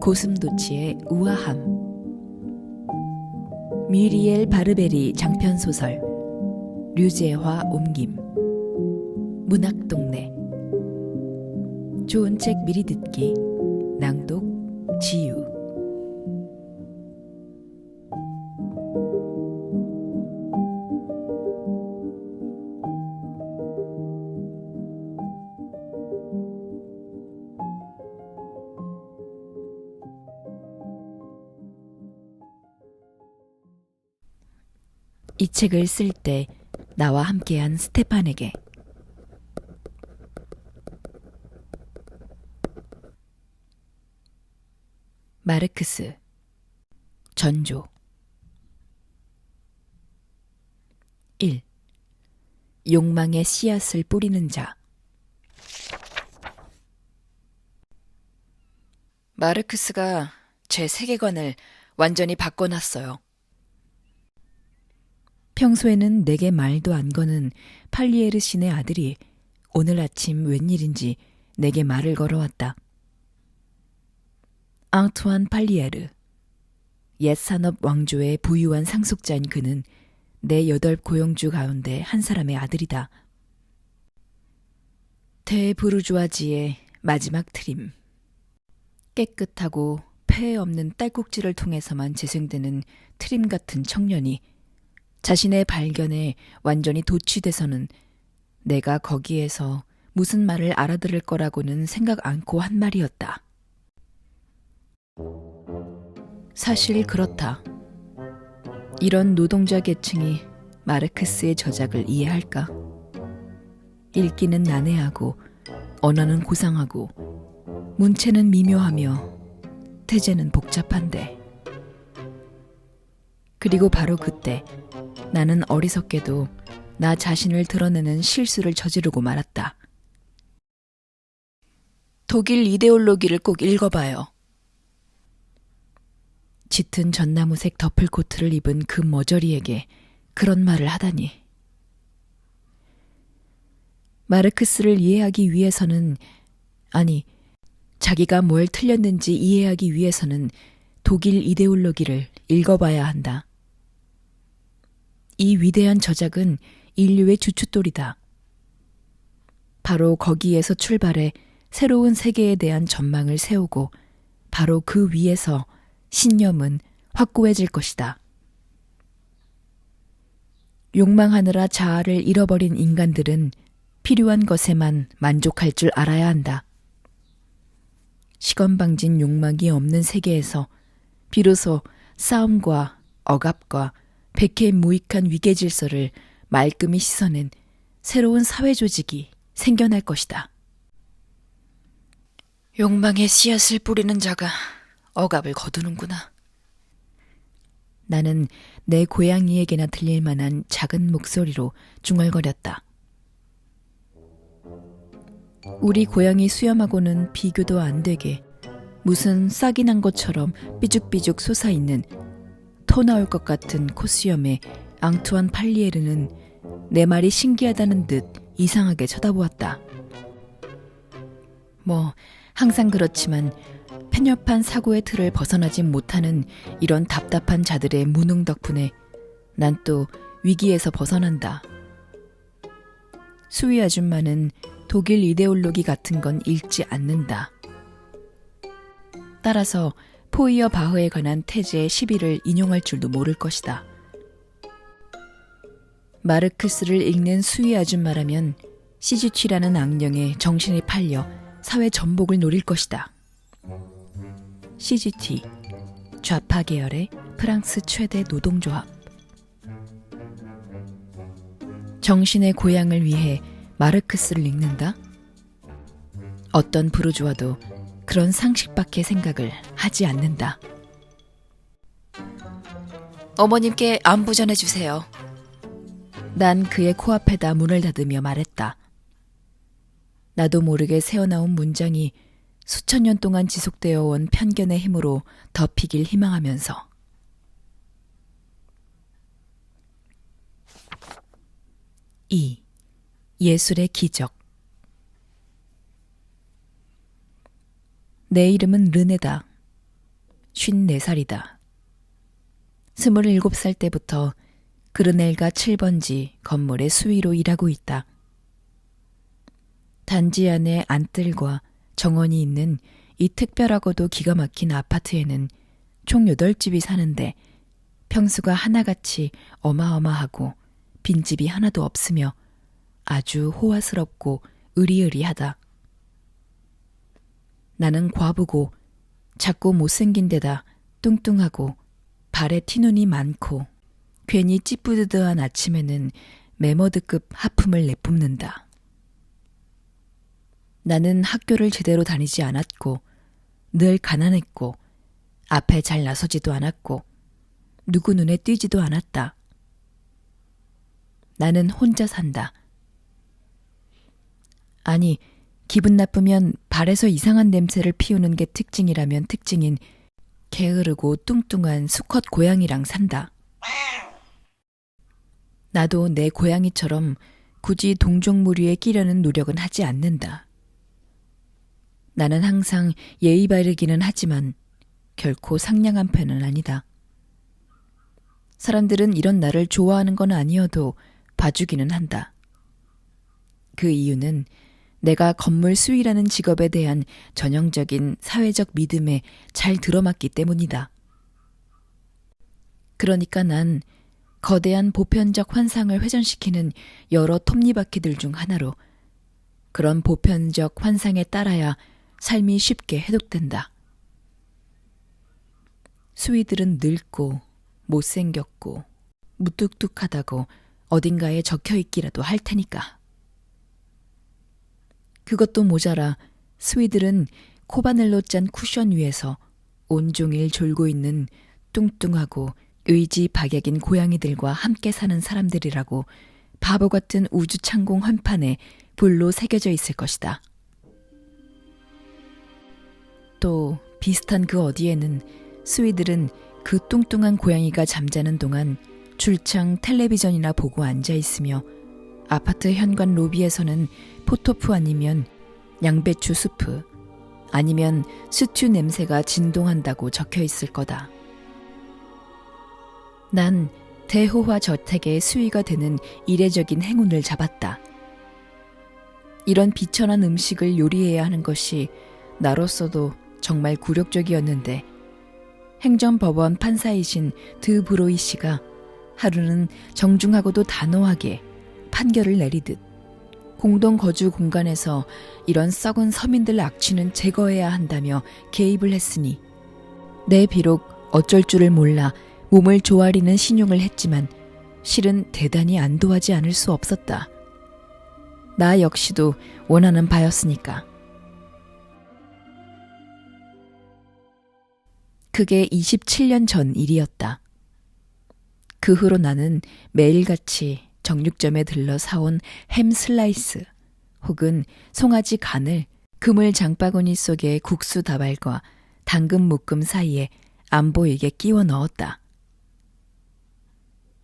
고슴도치의 우아함. 미리엘 바르베리 장편소설. 류재화 옮김. 문학동네. 좋은 책 미리 듣기. 낭독 지유. 이 책을 쓸 때 나와 함께한 스테판에게. 마르크스. 전조. 1. 욕망의 씨앗을 뿌리는 자. 마르크스가 제 세계관을 완전히 바꿔놨어요. 평소에는 내게 말도 안 거는 팔리에르 신의 아들이 오늘 아침 웬일인지 내게 말을 걸어왔다. 앙투안 팔리에르. 옛 산업 왕조의 부유한 상속자인 그는 내 8 고용주 가운데 한 사람의 아들이다. 대부르주아지의 마지막 트림. 깨끗하고 폐해 없는 딸꾹질을 통해서만 재생되는 트림 같은 청년이 자신의 발견에 완전히 도취돼서는 내가 거기에서 무슨 말을 알아들을 거라고는 생각 않고 한 말이었다. 사실 그렇다. 이런 노동자 계층이 마르크스의 저작을 이해할까? 읽기는 난해하고 언어는 고상하고 문체는 미묘하며 태제는 복잡한데. 그리고 바로 그때 나는 어리석게도 나 자신을 드러내는 실수를 저지르고 말았다. 독일 이데올로기를 꼭 읽어봐요. 짙은 전나무색 더플코트를 입은 그 머저리에게 그런 말을 하다니. 마르크스를 이해하기 위해서는, 아니, 자기가 뭘 틀렸는지 이해하기 위해서는 독일 이데올로기를 읽어봐야 한다. 이 위대한 저작은 인류의 주춧돌이다. 바로 거기에서 출발해 새로운 세계에 대한 전망을 세우고 바로 그 위에서 신념은 확고해질 것이다. 욕망하느라 자아를 잃어버린 인간들은 필요한 것에만 만족할 줄 알아야 한다. 시건방진 욕망이 없는 세계에서 비로소 싸움과 억압과 백해무익한 위계질서를 말끔히 씻어낸 새로운 사회조직이 생겨날 것이다. 욕망의 씨앗을 뿌리는 자가 억압을 거두는구나. 나는 내 고양이에게나 들릴 만한 작은 목소리로 중얼거렸다. 우리 고양이 수염하고는 비교도 안 되게 무슨 싹이 난 것처럼 삐죽삐죽 솟아있는 토 나올 것 같은 콧수염의 앙투안 팔리에르는 내 말이 신기하다는 듯 이상하게 쳐다보았다. 뭐 항상 그렇지만 편협한 사고의 틀을 벗어나지 못하는 이런 답답한 자들의 무능 덕분에 난 또 위기에서 벗어난다. 수위 아줌마는 독일 이데올로기 같은 건 읽지 않는다. 따라서 포이어 바흐에 관한 태제의 시비를 인용할 줄도 모를 것이다. 마르크스를 읽는 수위 아줌마라면 시지취라는 악령에 정신이 팔려 사회 전복을 노릴 것이다. CGT, 좌파 계열의 프랑스 최대 노동조합. 정신의 고향을 위해 마르크스를 읽는다? 어떤 부르주아도 그런 상식밖의 생각을 하지 않는다. 어머님께 안부 전해주세요. 난 그의 코앞에다 문을 닫으며 말했다. 나도 모르게 새어나온 문장이 수천 년 동안 지속되어 온 편견의 힘으로 덮이길 희망하면서. 2. 예술의 기적. 내 이름은 르네다. 54살이다. 27살 때부터 그르넬가 7번지 건물의 수위로 일하고 있다. 단지 안에 안뜰과 정원이 있는 이 특별하고도 기가 막힌 아파트에는 총 8집이 사는데 평수가 하나같이 어마어마하고 빈집이 하나도 없으며 아주 호화스럽고 으리으리하다. 나는 과부고 작고 못생긴 데다 뚱뚱하고 발에 티눈이 많고 괜히 찌뿌드드한 아침에는 메머드급 하품을 내뿜는다. 나는 학교를 제대로 다니지 않았고 늘 가난했고 앞에 잘 나서지도 않았고 누구 눈에 띄지도 않았다. 나는 혼자 산다. 아니, 기분 나쁘면 발에서 이상한 냄새를 피우는 게 특징이라면 특징인 게으르고 뚱뚱한 수컷 고양이랑 산다. 나도 내 고양이처럼 굳이 동종무리에 끼려는 노력은 하지 않는다. 나는 항상 예의 바르기는 하지만 결코 상냥한 편은 아니다. 사람들은 이런 나를 좋아하는 건 아니어도 봐주기는 한다. 그 이유는 내가 건물 수위라는 직업에 대한 전형적인 사회적 믿음에 잘 들어맞기 때문이다. 그러니까 난 거대한 보편적 환상을 회전시키는 여러 톱니바퀴들 중 하나로 그런 보편적 환상에 따라야 삶이 쉽게 해독된다. 수위들은 늙고 못생겼고 무뚝뚝하다고 어딘가에 적혀있기라도 할 테니까. 그것도 모자라 수위들은 코바늘로 짠 쿠션 위에서 온종일 졸고 있는 뚱뚱하고 의지박약인 고양이들과 함께 사는 사람들이라고 바보 같은 우주창공 헌판에 불로 새겨져 있을 것이다. 또 비슷한 그 어디에는 수위들은 그 뚱뚱한 고양이가 잠자는 동안 줄창 텔레비전이나 보고 앉아있으며 아파트 현관 로비에서는 포토프 아니면 양배추 수프 아니면 스튜 냄새가 진동한다고 적혀있을 거다. 난 대호화 저택의 수위가 되는 이례적인 행운을 잡았다. 이런 비천한 음식을 요리해야 하는 것이 나로서도 정말 굴욕적이었는데 행정법원 판사이신 드 브로이 씨가 하루는 정중하고도 단호하게 판결을 내리듯 공동거주 공간에서 이런 썩은 서민들 악취는 제거해야 한다며 개입을 했으니 내 비록 어쩔 줄을 몰라 몸을 조아리는 신용을 했지만 실은 대단히 안도하지 않을 수 없었다. 나 역시도 원하는 바였으니까. 그게 27년 전 일이었다. 그 후로 나는 매일같이 정육점에 들러 사온 햄 슬라이스 혹은 송아지 간을 그물 장바구니 속에 국수 다발과 당근 묶음 사이에 안 보이게 끼워 넣었다.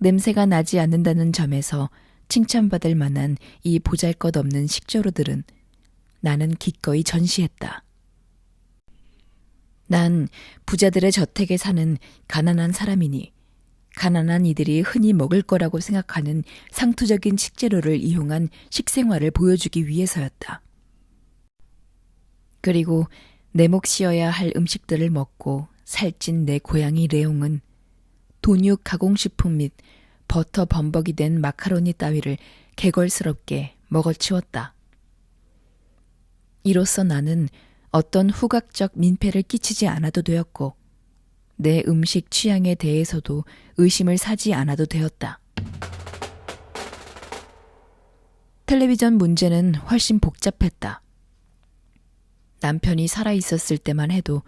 냄새가 나지 않는다는 점에서 칭찬받을 만한 이 보잘것없는 식재료들은 나는 기꺼이 전시했다. 난 부자들의 저택에 사는 가난한 사람이니 가난한 이들이 흔히 먹을 거라고 생각하는 상투적인 식재료를 이용한 식생활을 보여주기 위해서였다. 그리고 내 몫이어야 할 음식들을 먹고 살찐 내 고양이 레옹은 돈육 가공식품 및 버터 범벅이 된 마카로니 따위를 개걸스럽게 먹어치웠다. 이로써 나는 어떤 후각적 민폐를 끼치지 않아도 되었고 내 음식 취향에 대해서도 의심을 사지 않아도 되었다. 텔레비전 문제는 훨씬 복잡했다. 남편이 살아있었을 때만 해도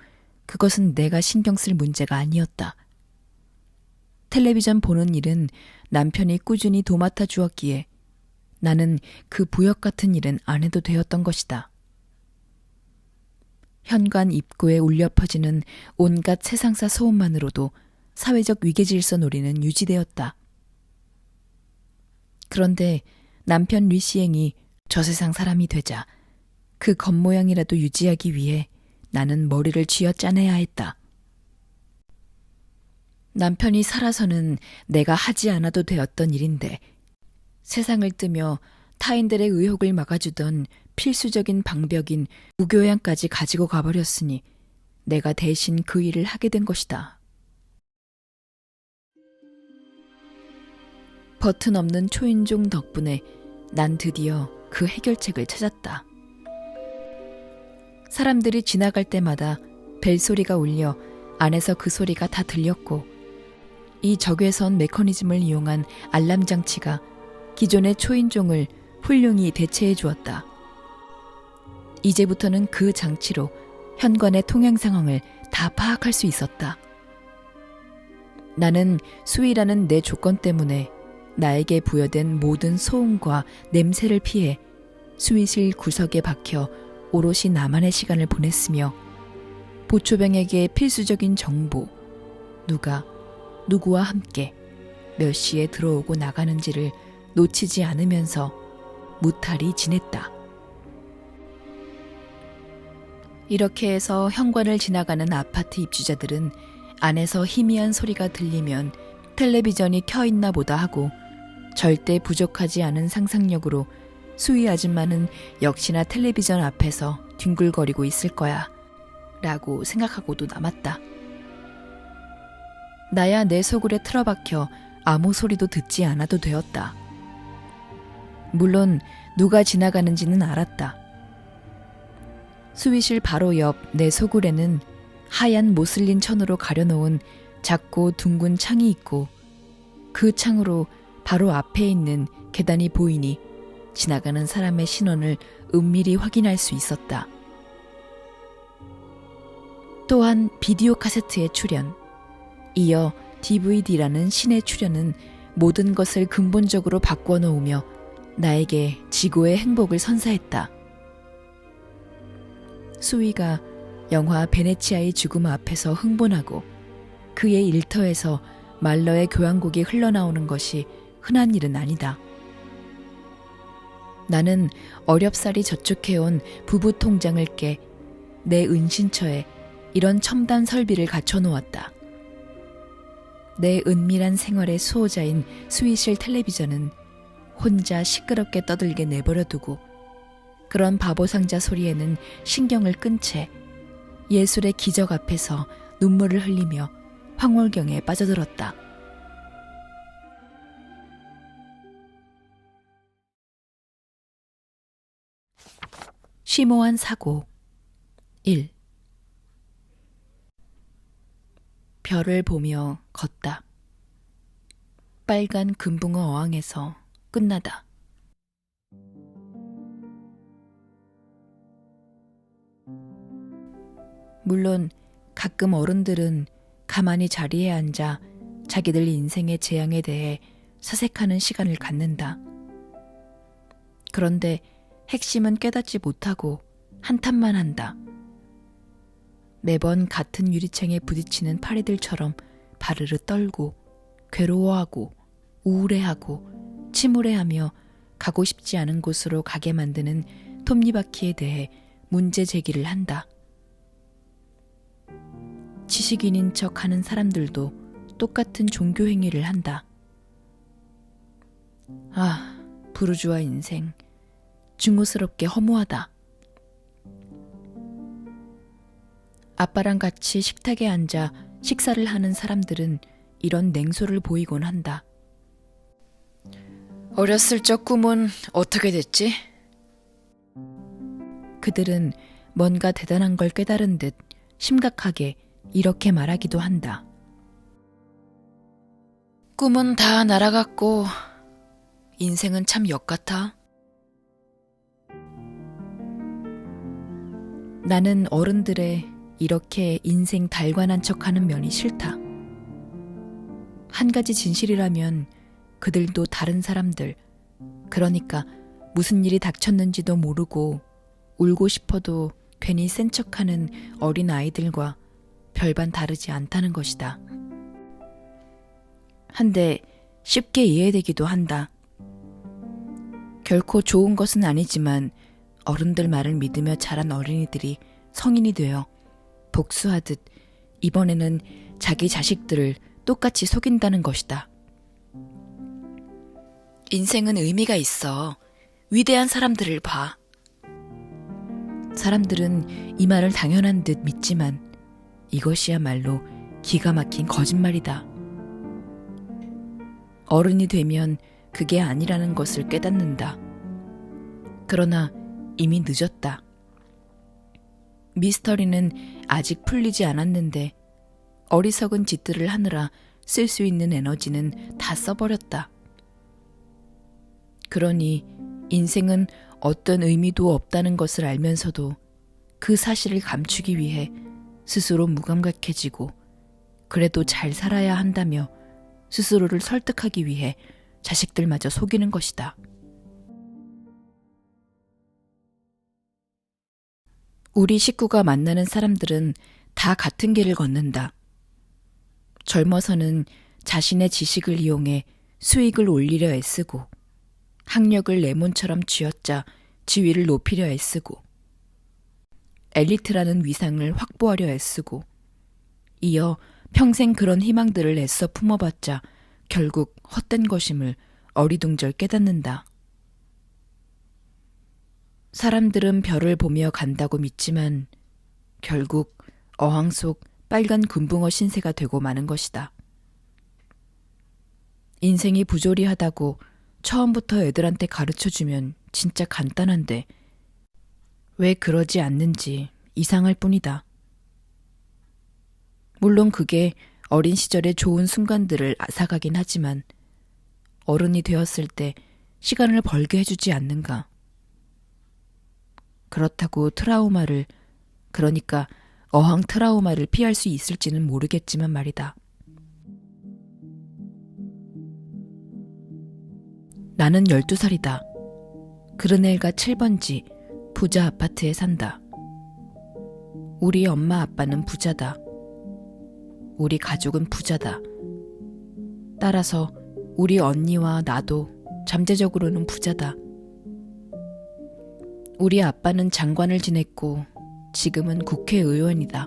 그것은 내가 신경 쓸 문제가 아니었다. 텔레비전 보는 일은 남편이 꾸준히 도맡아 주었기에 나는 그 부역 같은 일은 안 해도 되었던 것이다. 현관 입구에 울려 퍼지는 온갖 세상사 소음만으로도 사회적 위계질서 놀이는 유지되었다. 그런데 남편 리시앵이 저 세상 사람이 되자 그 겉모양이라도 유지하기 위해 나는 머리를 쥐어짜내야 했다. 남편이 살아서는 내가 하지 않아도 되었던 일인데 세상을 뜨며 타인들의 의혹을 막아주던 필수적인 방벽인 무교양까지 가지고 가버렸으니 내가 대신 그 일을 하게 된 것이다. 버튼 없는 초인종 덕분에 난 드디어 그 해결책을 찾았다. 사람들이 지나갈 때마다 벨소리가 울려 안에서 그 소리가 다 들렸고 이 적외선 메커니즘을 이용한 알람 장치가 기존의 초인종을 훌륭히 대체해 주었다. 이제부터는 그 장치로 현관의 통행 상황을 다 파악할 수 있었다. 나는 수위라는 내 조건 때문에 나에게 부여된 모든 소음과 냄새를 피해 수위실 구석에 박혀 오롯이 나만의 시간을 보냈으며 보초병에게 필수적인 정보, 누가 누구와 함께 몇 시에 들어오고 나가는지를 놓치지 않으면서 무탈히 지냈다. 이렇게 해서 현관을 지나가는 아파트 입주자들은 안에서 희미한 소리가 들리면 텔레비전이 켜있나 보다 하고 절대 부족하지 않은 상상력으로 수희 아줌마는 역시나 텔레비전 앞에서 뒹굴거리고 있을 거야 라고 생각하고도 남았다. 나야 내 소굴에 틀어박혀 아무 소리도 듣지 않아도 되었다. 물론 누가 지나가는지는 알았다. 수위실 바로 옆 내 소굴에는 하얀 모슬린 천으로 가려놓은 작고 둥근 창이 있고 그 창으로 바로 앞에 있는 계단이 보이니 지나가는 사람의 신원을 은밀히 확인할 수 있었다. 또한 비디오 카세트의 출연, 이어 DVD라는 신의 출연은 모든 것을 근본적으로 바꿔 놓으며 나에게 지구의 행복을 선사했다. 수위가 영화 베네치아의 죽음 앞에서 흥분하고 그의 일터에서 말러의 교향곡이 흘러나오는 것이 흔한 일은 아니다. 나는 어렵사리 저축해온 부부 통장을 깨 내 은신처에 이런 첨단 설비를 갖춰 놓았다. 내 은밀한 생활의 수호자인 수위실 텔레비전은 혼자 시끄럽게 떠들게 내버려두고 그런 바보상자 소리에는 신경을 끈 채 예술의 기적 앞에서 눈물을 흘리며 황홀경에 빠져들었다. 심오한 사고 1. 별을 보며 걷다. 빨간 금붕어 어항에서 끝나다. 물론 가끔 어른들은 가만히 자리에 앉아 자기들 인생의 재앙에 대해 사색하는 시간을 갖는다. 그런데 핵심은 깨닫지 못하고 한탄만 한다. 매번 같은 유리창에 부딪히는 파리들처럼 바르르 떨고 괴로워하고 우울해하고 침울해하며 가고 싶지 않은 곳으로 가게 만드는 톱니바퀴에 대해 문제 제기를 한다. 지식인인 척 하는 사람들도 똑같은 종교 행위를 한다. 아, 부르주아 인생, 증오스럽게 허무하다. 아빠랑 같이 식탁에 앉아 식사를 하는 사람들은 이런 냉소를 보이곤 한다. 어렸을 적 꿈은 어떻게 됐지? 그들은 뭔가 대단한 걸 깨달은 듯 심각하게 이렇게 말하기도 한다. 꿈은 다 날아갔고 인생은 참 역같아. 나는 어른들의 이렇게 인생 달관한 척하는 면이 싫다. 한 가지 진실이라면 그들도 다른 사람들, 그러니까 무슨 일이 닥쳤는지도 모르고 울고 싶어도 괜히 센 척하는 어린 아이들과 별반 다르지 않다는 것이다. 한데 쉽게 이해되기도 한다. 결코 좋은 것은 아니지만 어른들 말을 믿으며 자란 어린이들이 성인이 되어 복수하듯 이번에는 자기 자식들을 똑같이 속인다는 것이다. 인생은 의미가 있어. 위대한 사람들을 봐. 사람들은 이 말을 당연한 듯 믿지만 이것이야말로 기가 막힌 거짓말이다. 어른이 되면 그게 아니라는 것을 깨닫는다. 그러나 이미 늦었다. 미스터리는 아직 풀리지 않았는데 어리석은 짓들을 하느라 쓸 수 있는 에너지는 다 써버렸다. 그러니 인생은 어떤 의미도 없다는 것을 알면서도 그 사실을 감추기 위해 스스로 무감각해지고 그래도 잘 살아야 한다며 스스로를 설득하기 위해 자식들마저 속이는 것이다. 우리 식구가 만나는 사람들은 다 같은 길을 걷는다. 젊어서는 자신의 지식을 이용해 수익을 올리려 애쓰고 학력을 레몬처럼 쥐어짜 지위를 높이려 애쓰고 엘리트라는 위상을 확보하려 애쓰고 이어 평생 그런 희망들을 애써 품어봤자 결국 헛된 것임을 어리둥절 깨닫는다. 사람들은 별을 보며 간다고 믿지만 결국 어항 속 빨간 금붕어 신세가 되고 마는 것이다. 인생이 부조리하다고 처음부터 애들한테 가르쳐주면 진짜 간단한데 왜 그러지 않는지 이상할 뿐이다. 물론 그게 어린 시절의 좋은 순간들을 앗아가긴 하지만 어른이 되었을 때 시간을 벌게 해주지 않는가. 그렇다고 트라우마를, 그러니까 어항 트라우마를 피할 수 있을지는 모르겠지만 말이다. 나는 12살이다. 그르넬가 7번지 부자 아파트에 산다. 우리 엄마 아빠는 부자다. 우리 가족은 부자다. 따라서 우리 언니와 나도 잠재적으로는 부자다. 우리 아빠는 장관을 지냈고 지금은 국회의원이다.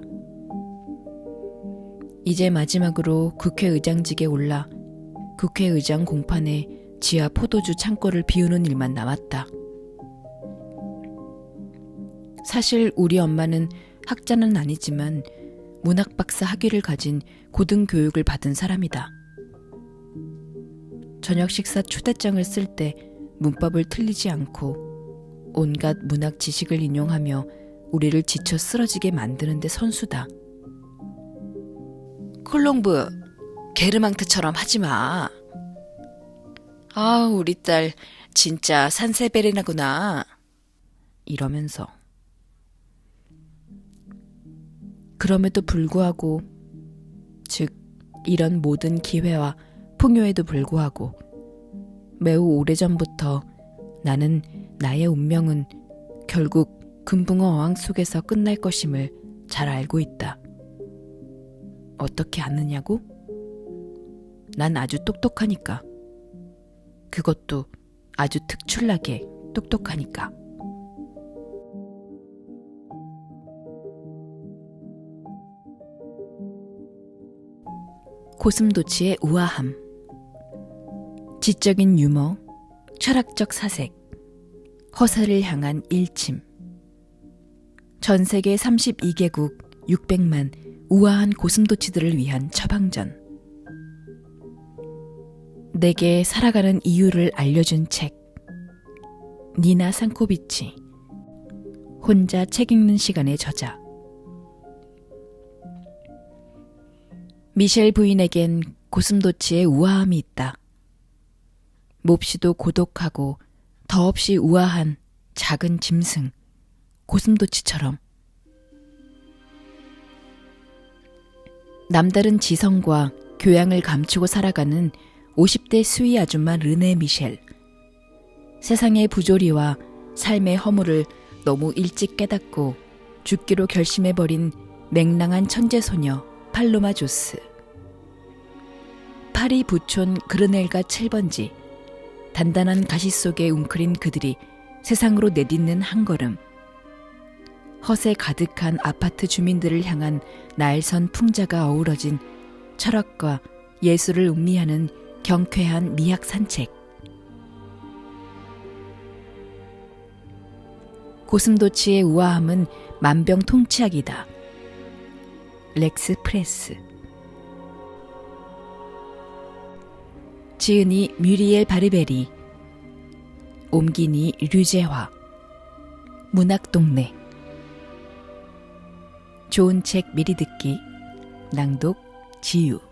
이제 마지막으로 국회의장직에 올라 국회의장 공판에 지하 포도주 창고를 비우는 일만 남았다. 사실 우리 엄마는 학자는 아니지만 문학박사 학위를 가진 고등교육을 받은 사람이다. 저녁 식사 초대장을 쓸 때 문법을 틀리지 않고 온갖 문학 지식을 인용하며 우리를 지쳐 쓰러지게 만드는데 선수다. 콜롱브, 게르망트처럼 하지 마. 아, 우리 딸 진짜 산세베리나구나. 이러면서. 그럼에도 불구하고, 즉 이런 모든 기회와 풍요에도 불구하고 매우 오래전부터 나는 나의 운명은 결국 금붕어 어항 속에서 끝날 것임을 잘 알고 있다. 어떻게 아느냐고? 난 아주 똑똑하니까. 그것도 아주 특출나게 똑똑하니까. 고슴도치의 우아함. 지적인 유머, 철학적 사색, 허사를 향한 일침. 전 세계 32개국 600만 우아한 고슴도치들을 위한 처방전. 내게 살아가는 이유를 알려준 책. 니나 상코비치. 혼자 책 읽는 시간의 저자. 미셸 부인에겐 고슴도치의 우아함이 있다. 몹시도 고독하고 더없이 우아한 작은 짐승, 고슴도치처럼. 남다른 지성과 교양을 감추고 살아가는 50대 수위 아줌마 르네 미셸. 세상의 부조리와 삶의 허물을 너무 일찍 깨닫고 죽기로 결심해버린 맹랑한 천재소녀 팔로마 조스. 파리 부촌 그르넬가 7번지. 단단한 가시 속에 웅크린 그들이 세상으로 내딛는 한 걸음. 허세 가득한 아파트 주민들을 향한 날선 풍자가 어우러진 철학과 예술을 음미하는 경쾌한 미학 산책. 고슴도치의 우아함은 만병통치약이다. 렉스 프레스. 지은이 뮤리엘 바르베리, 옮기니 류재화. 문학동네. 좋은 책 미리 듣기. 낭독 지유.